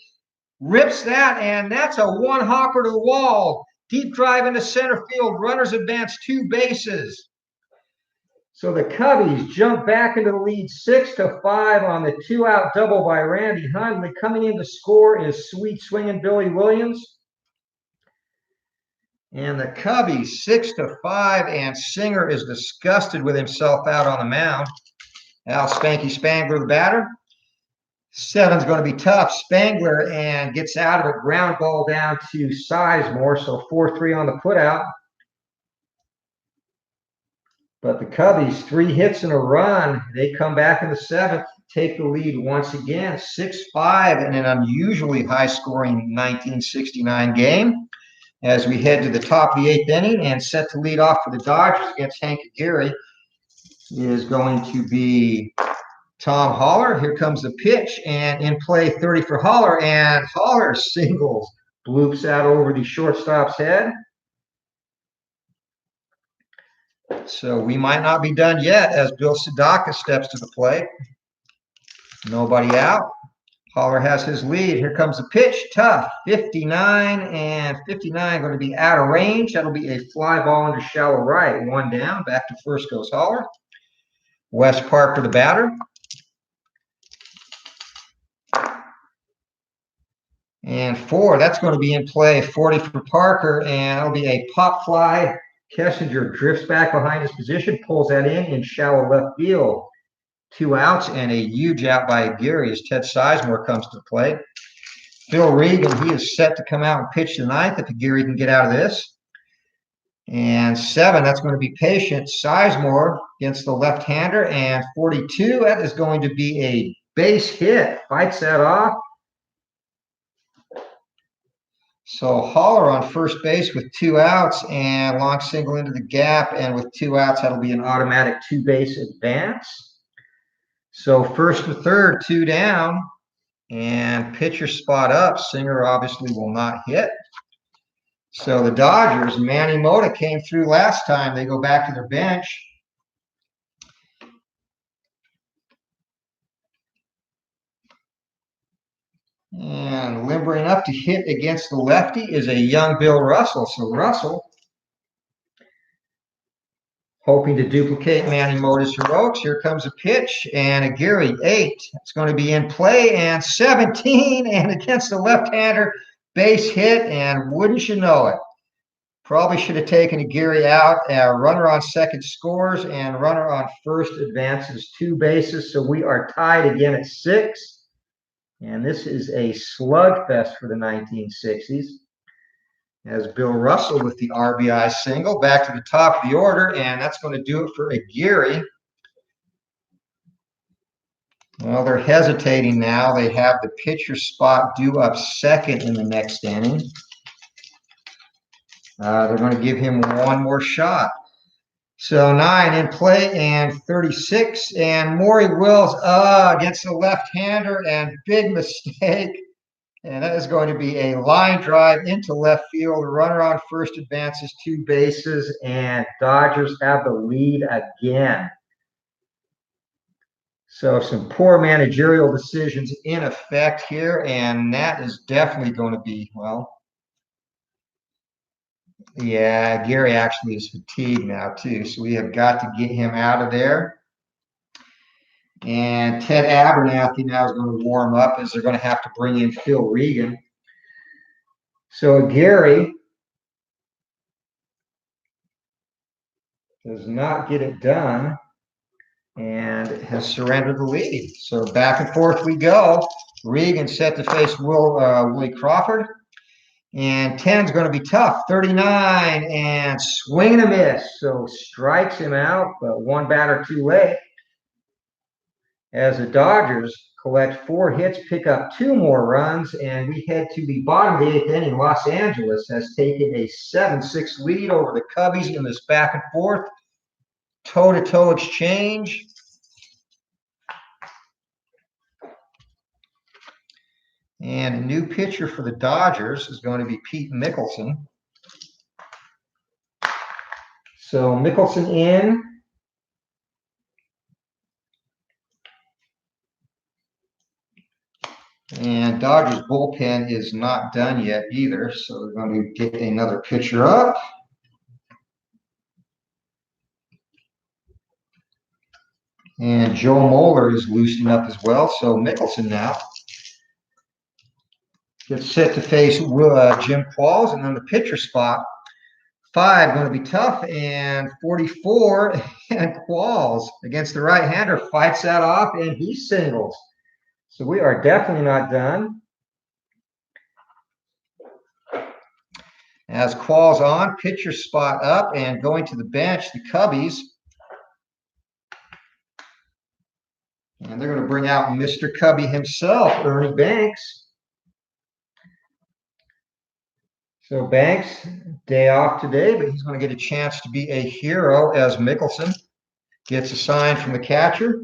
rips that, and that's a 1-hopper to the wall. Deep drive into center field. Runners advance 2 bases. So the Cubbies jump back into the lead 6-5 on the 2-out double by Randy Hundley. Coming in to score is sweet swinging Billy Williams. And the Cubbies 6-5, and Singer is disgusted with himself out on the mound. Al Spanky Spangler, the batter. 7's going to be tough. Spangler and gets out of it. Ground ball down to Sizemore. So 4-3 on the putout. But the Cubbies, 3 hits and a run. They come back in the 7th, take the lead once again. 6-5 in an unusually high-scoring 1969 game. As we head to the top of the 8th inning and set to lead off for the Dodgers against Hank Aguirre is going to be Tom Haller. Here comes the pitch, and in play 30 for Haller, and Haller singles, bloops out over the shortstop's head. So we might not be done yet as Bill Sedaka steps to the plate. Nobody out. Haller has his lead. Here comes the pitch. Tough. 59, and 59 going to be out of range. That'll be a fly ball into shallow right. 1 down. Back to first goes Haller. Wes Parker, the batter. And 4, that's going to be in play. 40 for Parker, and it'll be a pop fly. Kessinger drifts back behind his position, pulls that in shallow left field. 2 outs and a huge out by Aguirre as Ted Sizemore comes to the plate. Phil Regan, he is set to come out and pitch the 9th if Aguirre can get out of this. And 7, that's going to be patient. Sizemore against the left-hander, and 42, that is going to be a base hit. Fights that off. So Haller on first base with 2 outs and long single into the gap, and with 2 outs, that'll be an automatic 2-base advance. So first to third, 2 down, and pitcher spot up. Singer obviously will not hit. So the Dodgers, Manny Mota came through last time. They go back to their bench. And limbering up to hit against the lefty is a young Bill Russell. So Russell, hoping to duplicate Manny Mota's heroics. Here comes a pitch and a Gary 8. It's going to be in play and 17 and against the left-hander, base hit, and wouldn't you know it, probably should have taken a Gary out. Runner on second scores and runner on first advances 2 bases. So we are tied again at 6. And this is a slugfest for the 1960s. As Bill Russell with the RBI single back to the top of the order, and that's going to do it for Aguirre. Well, they're hesitating now. They have the pitcher spot due up second in the next inning. They're going to give him one more shot. So 9 in play and 36, and Maury Wills against the left-hander, and big mistake. And that is going to be a line drive into left field. Runner on first advances 2 bases, and Dodgers have the lead again. So some poor managerial decisions in effect here, and that is definitely going to be, well, yeah, Gary actually is fatigued now too. So we have got to get him out of there. And Ted Abernathy now is going to warm up, as they're going to have to bring in Phil Regan. So Gary does not get it done and has surrendered the lead. So back and forth we go. Regan set to face Willie Crawford. And 10's going to be tough. 39 and swing and a miss. So strikes him out, but one batter too late. As the Dodgers collect 4 hits, pick up 2 more runs, and we head to the bottom of the 8th inning. Los Angeles has taken a 7-6 lead over the Cubbies in this back and forth toe-to-toe exchange. And a new pitcher for the Dodgers is going to be Pete Mickelson. So Mickelson in. And Dodgers bullpen is not done yet either, so they're going to get another pitcher up. And Joe Moeller is loosening up as well, so Mickelson now gets set to face Jim Qualls, and then the pitcher spot. 5 going to be tough, and 44, and Qualls against the right-hander fights that off, and he singles. So we are definitely not done. As Qualls on, pitcher spot up, and going to the bench, the Cubbies. And they're going to bring out Mr. Cubby himself, Ernie Banks. So Banks, day off today, but he's going to get a chance to be a hero as Mickelson gets a sign from the catcher.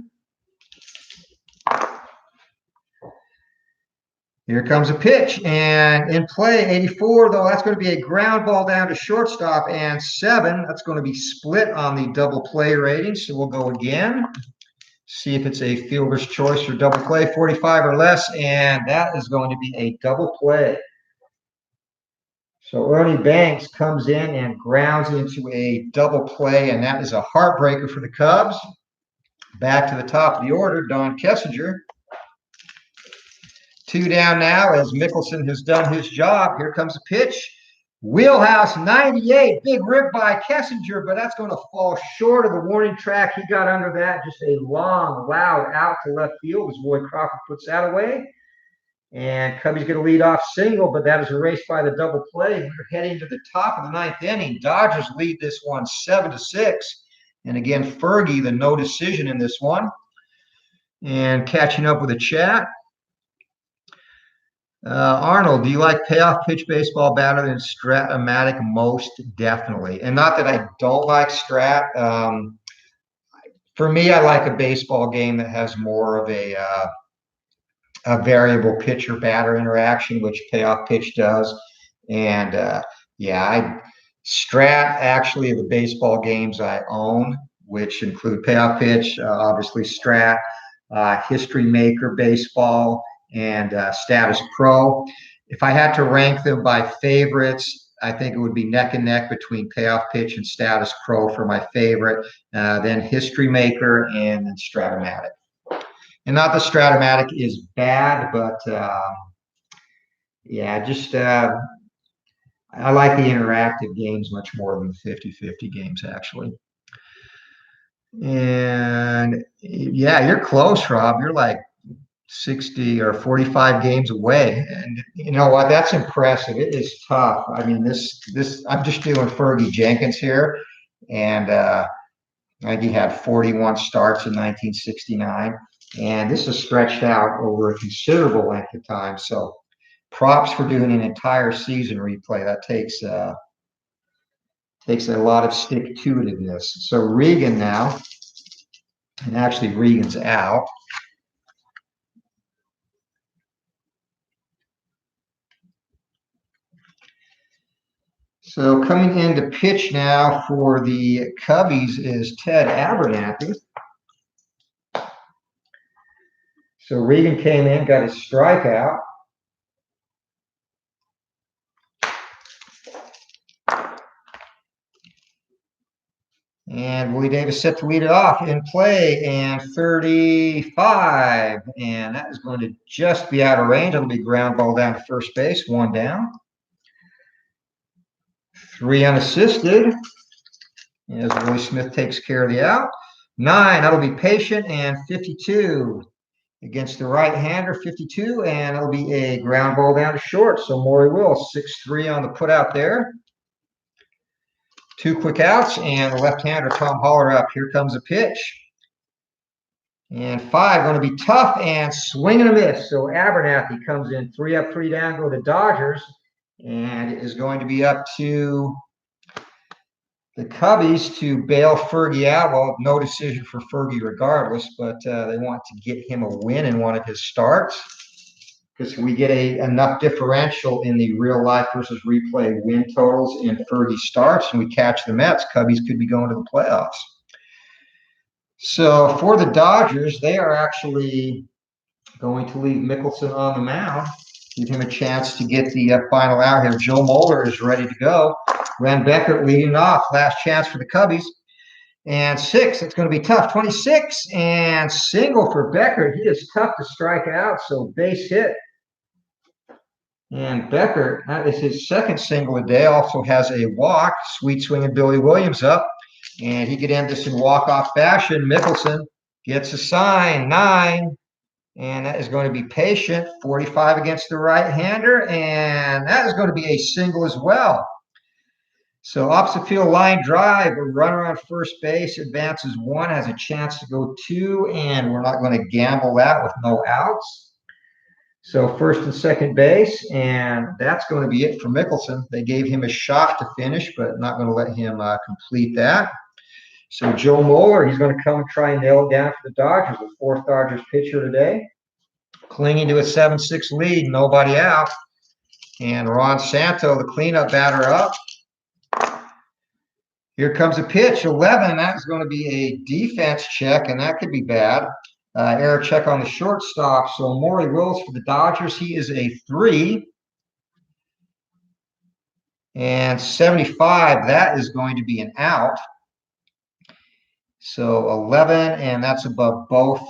Here comes a pitch, and in play, 84, though, that's going to be a ground ball down to shortstop, and 7. That's going to be split on the double play rating, so we'll go again. See if it's a fielder's choice or double play, 45 or less, and that is going to be a double play. So Ernie Banks comes in and grounds into a double play, and that is a heartbreaker for the Cubs. Back to the top of the order, Don Kessinger. 2 down now as Mickelson has done his job. Here comes a pitch. Wheelhouse 98, big rip by Kessinger, but that's going to fall short of the warning track. He got under that. Just a long, loud out to left field as Roy Crawford puts that away. And Cubbies get a leadoff single, but that is erased by the double play. We're heading to the top of the 9th inning. Dodgers lead this one 7-6. And again, Fergie, the no decision in this one. And catching up with a chat. Arnold, do you like payoff pitch baseball better than Strat-O-Matic? Most definitely. And not that I don't like Strat. For me, I like a baseball game that has more of a variable pitcher-batter interaction, which payoff pitch does. And Strat actually are the baseball games I own, which include payoff pitch, obviously Strat, History Maker Baseball, and Status Pro. If I had to rank them by favorites, I think it would be neck and neck between Payoff Pitch and Status Pro for my favorite, then History Maker, and then Stratomatic. And not that Stratomatic is bad, but yeah, just I like the interactive games much more than the 50-50 games, actually. And yeah, you're close, Rob. You're like 60 or 45 games away. And you know what? That's impressive. It is tough. I mean, this I'm just doing Fergie Jenkins here. And I think he had 41 starts in 1969. And this is stretched out over a considerable length of time. So props for doing an entire season replay. That takes a lot of stick-to-itiveness. So Regan now, and actually Regan's out. So coming in to pitch now for the Cubbies is Ted Abernathy. So Regan came in, got his strikeout. And Willie Davis set to lead it off in play, and 35. And that is going to just be out of range. It'll be ground ball down to first base, 1 down. 3 unassisted as Willie Smith takes care of the out. 9, that'll be patient, and 52 against the right-hander, 52, and it'll be a ground ball down to short. So Maury Wills, 6-3 on the put out there. 2 quick outs, and the left-hander Tom Holler up. Here comes a pitch. And 5 going to be tough and swing and a miss. So Abernathy comes in 3 up, 3 down, go to Dodgers. And it is going to be up to the Cubbies to bail Fergie out. Well, no decision for Fergie regardless, but they want to get him a win in one of his starts because we get enough differential in the real life versus replay win totals in Fergie starts and we catch the Mets. Cubbies could be going to the playoffs. So for the Dodgers, they are actually going to leave Mickelson on the mound, give him a chance to get the final out here. Joe Moeller is ready to go. Ren Beckert leading off. Last chance for the Cubbies. And 6, it's going to be tough. 26 and single for Beckert. He is tough to strike out, so base hit. And Beckert, that is his second single a day, also has a walk. Sweet swinging Billy Williams up. And he could end this in walk-off fashion. Mickelson gets a sign, 9. And that is going to be patient, 45 against the right-hander. And that is going to be a single as well. So opposite field line drive, a runner on first base, advances 1, has a chance to go 2, and we're not going to gamble that with no outs. So first and second base, and that's going to be it for Mickelson. They gave him a shot to finish, but not going to let him complete that. So Joe Moeller, he's going to come and try and nail it down for the Dodgers, the 4th Dodgers pitcher today. Clinging to a 7-6 lead, nobody out. And Ron Santo, the cleanup batter, up. Here comes a pitch, 11. That's going to be a defense check, and that could be bad. Error check on the shortstop. So Maury Wills for the Dodgers, he is a 3. And 75, that is going to be an out. So 11, and that's above both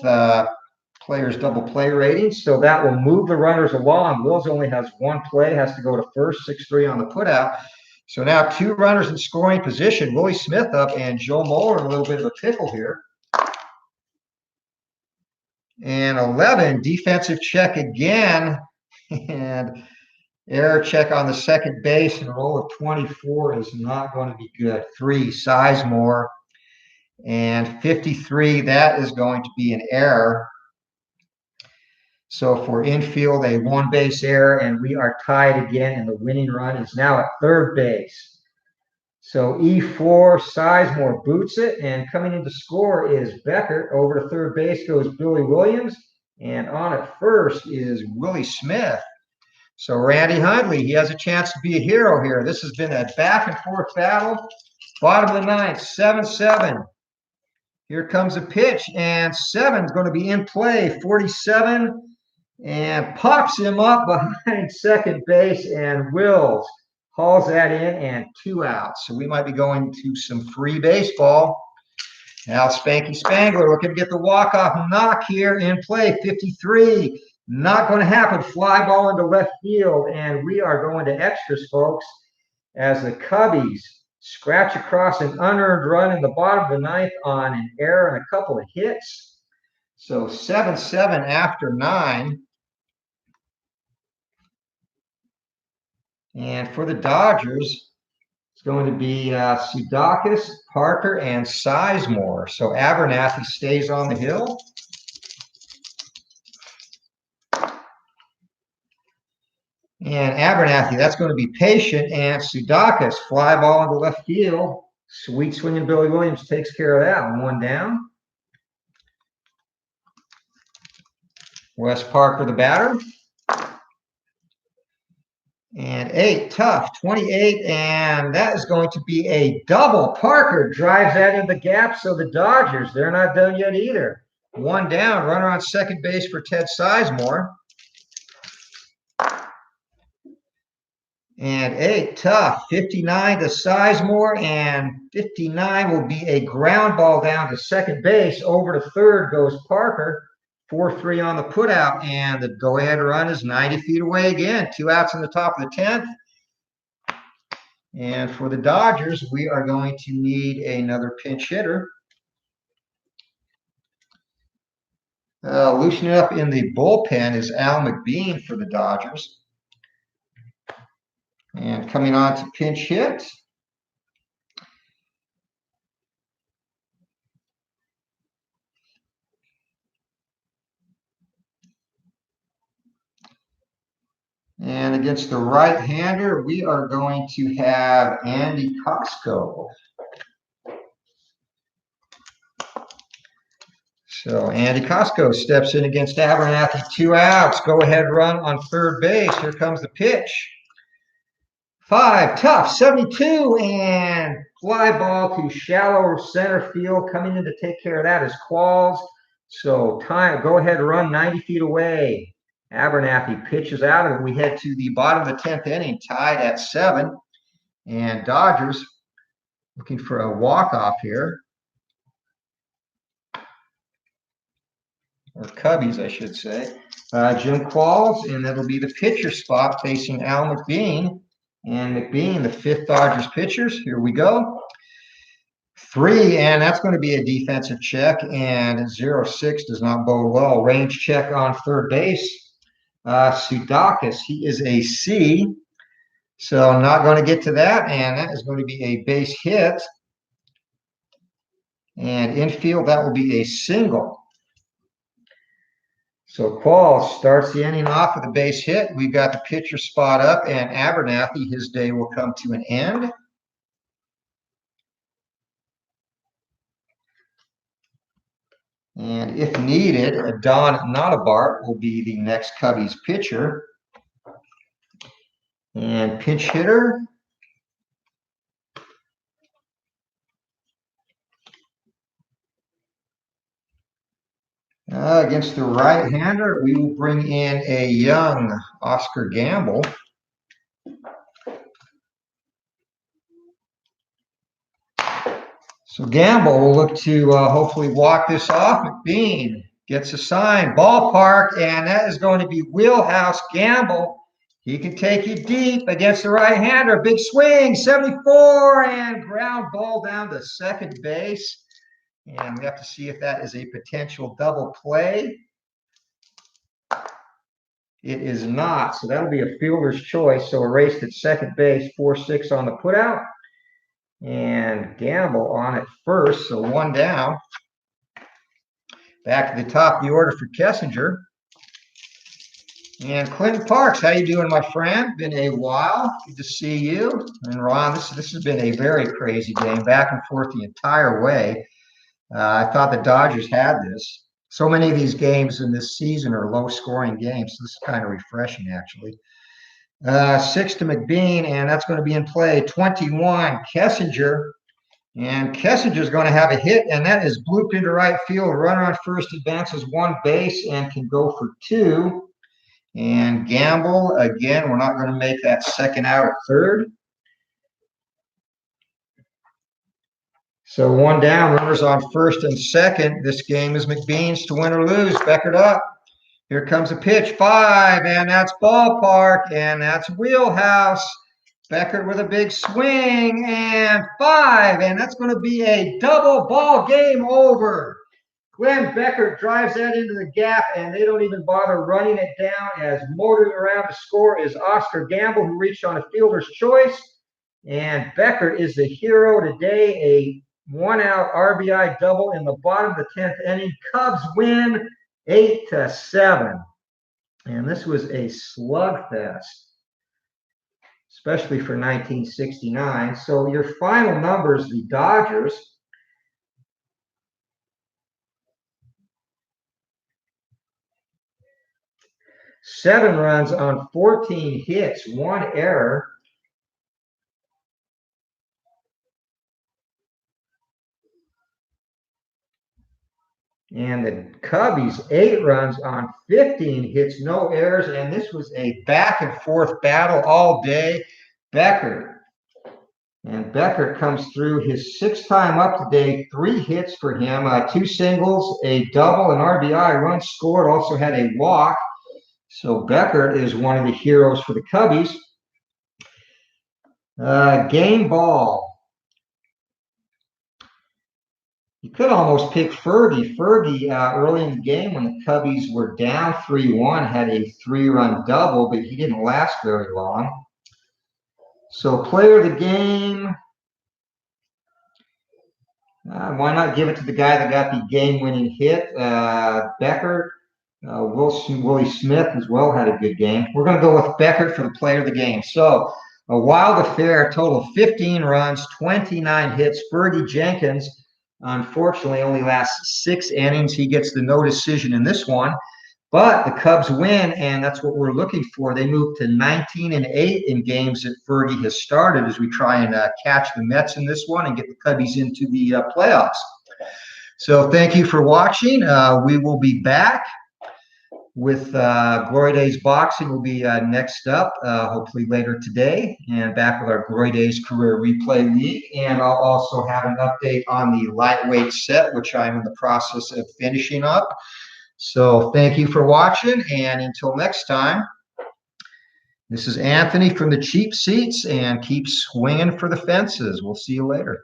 players' double play ratings. So that will move the runners along. Wills only has 1 play, has to go to first, 6-3 on the putout. So now 2 runners in scoring position. Willie Smith up and Joe Moeller in a little bit of a pickle here. And 11, defensive check again. And error check on the second base, and a roll of 24 is not going to be good. 3, Sizemore. And 53, that is going to be an error. So for infield, a 1-base error, and we are tied again, and the winning run is now at third base. So E4, Sizemore boots it, and coming in to score is Beckert. Over to third base goes Billy Williams, and on at first is Willie Smith. So Randy Hundley, he has a chance to be a hero here. This has been a back-and-forth battle. Bottom of the 9th, 7-7. Here comes a pitch, and 7 is going to be in play. 47 and pops him up behind second base, and Wills hauls that in, and 2 outs. So we might be going to some free baseball. Now Spanky Spangler looking to get the walk-off knock here in play. 53. Not going to happen. Fly ball into left field, and we are going to extras, folks, as the Cubbies scratch across an unearned run in the bottom of the ninth on an error and a couple of hits. So 7-7 after 9. And for the Dodgers, it's going to be Sudakis, Parker, and Sizemore. So Abernathy stays on the hill. And Abernathy, that's going to be patient. And Sudakis, fly ball into left field. Sweet swinging Billy Williams takes care of that. 1 down. Wes Parker, the batter. And 8, tough, 28, and that is going to be a double. Parker drives that in the gap, so the Dodgers, they're not done yet either. 1 down, runner on second base for Ted Sizemore. And 8, tough, 59 to Sizemore, and 59 will be a ground ball down to second base. Over to third goes Parker. 4-3 on the putout, and the go-ahead run is 90 feet away again. 2 outs in the top of the 10th. And for the Dodgers, we are going to need another pinch hitter. Loosening up in the bullpen is Al McBean for the Dodgers. And coming on to pinch hit, and against the right-hander, we are going to have Andy Costco. So Andy Costco steps in against Abernathy. 2 outs. Go-ahead run on third base. Here comes the pitch. 5, tough, 72, and fly ball to shallow center field. Coming in to take care of that is Qualls. So time, go-ahead run 90 feet away. Abernathy pitches out, and we head to the bottom of the 10th inning, tied at 7. And Dodgers looking for a walk-off here. Or Cubbies, I should say. Jim Qualls, and that'll be the pitcher spot facing Al McBean. And McBean, the 5th Dodgers pitchers. Here we go. 3, and that's going to be a defensive check. And 0-6 does not bode well. Range check on third base. Sudakis, he is a C. So I'm not going to get to that. And that is going to be a base hit. And infield, that will be a single. So Qualls starts the inning off with a base hit. We've got the pitcher spot up, and Abernathy, his day will come to an end. And if needed, Don Notabart will be the next Cubbies pitcher. And pinch hitter, against the right-hander, we will bring in a young Oscar Gamble. So Gamble will look to hopefully walk this off. McBean gets a sign, ballpark, and that is going to be wheelhouse Gamble. He can take you deep against the right-hander. Big swing, 74, and ground ball down to second base. And we have to see if that is a potential double play. It is not, so that'll be a fielder's choice. So erased at second base, 4-6 on the putout. And Gamble on at first, so 1 down. Back to the top of the order for Kessinger. And Clinton Parks, how you doing, my friend? Been a while. Good to see you. And Ron, this has been a very crazy game, back and forth the entire way. I thought the Dodgers had this. So many of these games in this season are low-scoring games. So this is kind of refreshing, actually. 6 to McBean, and that's going to be in play. 21, Kessinger. And Kessinger's going to have a hit, and that is blooped into right field. Runner on first advances 1 base and can go for 2. And Gamble, again, we're not going to make that second out at third. So one down, runners on first and second. This game is McBean's to win or lose. Beckert up. Here comes a pitch, 5, and that's ballpark, and that's wheelhouse. Beckert with a big swing, and 5, and that's going to be a double ball, game over. Glenn Beckert drives that into the gap, and they don't even bother running it down, as motoring around to score is Oscar Gamble, who reached on a fielder's choice. And Beckert is the hero today, a one-out RBI double in the bottom of the 10th inning. Cubs win 8-7. And this was a slugfest, especially for 1969. So your final numbers, the Dodgers, seven runs on 14 hits, 1 error. And the Cubbies, 8 runs on 15 hits, no errors. And this was a back and forth battle all day. Beckert. And Beckert comes through his 6th time up today, 3 hits for him, 2 singles, a double, an RBI, run scored, also had a walk. So Beckert is one of the heroes for the Cubbies. Game ball. You could almost pick Fergie. Fergie, early in the game when the Cubbies were down 3-1, had a 3-run double, but he didn't last very long. So player of the game, why not give it to the guy that got the game-winning hit? Beckert. Willie Smith as well had a good game. We're going to go with Beckert for the player of the game. So a wild affair, total of 15 runs, 29 hits. Fergie Jenkins, unfortunately, only lasts 6 innings. He gets the no decision in this one. But the Cubs win, and that's what we're looking for. They move to 19-8 in games that Fergie has started as we try and catch the Mets in this one and get the Cubbies into the playoffs. So thank you for watching. We will be back with Glory Days Boxing will be next up, hopefully later today, and back with our Glory Days Career Replay League. And I'll also have an update on the lightweight set, which I'm in the process of finishing up. So thank you for watching, and until next time, this is Anthony from the Cheap Seats, and keep swinging for the fences. We'll see you later.